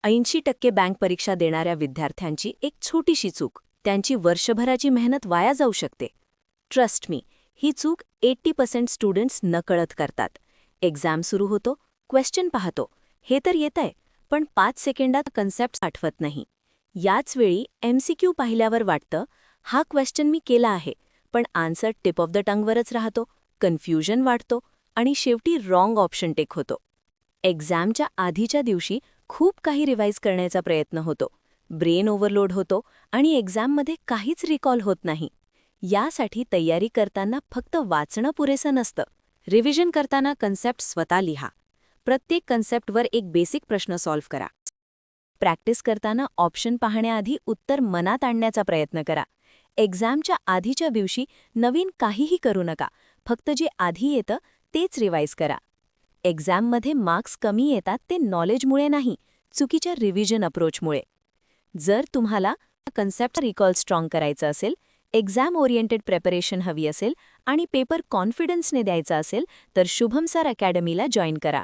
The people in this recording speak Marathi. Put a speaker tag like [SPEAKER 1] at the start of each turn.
[SPEAKER 1] 80% बँक परीक्षा देणाऱ्या विद्यार्थ्यांची एक छोटीशी चूक, त्यांची वर्षभराची मेहनत वाया जाऊ शकते. ट्रस्ट मी, ही चूक 80% स्टुडंट्स नकळत करतात. एक्झाम सुरू होतो, क्वेश्चन पाहतो, हे तर येतंय, पण 5 सेकंदात कन्सेप्ट आठवत नाही. याच वेळी MCQ पाहिल्यावर वाटतं, हा क्वेश्चन मी केला आहे, पण आन्सर टिप ऑफ द टंगवरच राहतो, कन्फ्युजन वाढतो आणि शेवटी रॉंग ऑप्शन टेक होतो. एक्झामच्या आधीच्या दिवशी खूप काही रिवाईज करण्याचा प्रयत्न होतो, ब्रेन ओव्हरलोड होतो आणि एक्झाममध्ये काहीच रिकॉल होत नाही. यासाठी तयारी करताना फक्त वाचणं पुरेसं नसतं. रिव्हिजन करताना कन्सेप्ट स्वतः लिहा. प्रत्येक कन्सेप्टवर एक बेसिक प्रश्न सॉल्व्ह करा. प्रॅक्टिस करताना ऑप्शन पाहण्याआधी उत्तर मनात आणण्याचा प्रयत्न करा. एक्झामच्या आधीच्या दिवशी नवीन काहीही करू नका, फक्त जे आधी येतं तेच रिवाईज करा. एक्झाममध्ये मार्क्स कमी येतात ते नॉलेजमुळे नाही, चुकीच्या रिव्हिजन अप्रोचमुळे. जर तुम्हाला कन्सेप्ट रिकॉल स्ट्रॉंग करायचं असेल, एक्झाम ओरिएंटेड प्रिपरेशन हवी असेल आणि पेपर कॉन्फिडन्सने द्यायचा असेल तर शुभम सर अकॅडमीला जॉईन करा.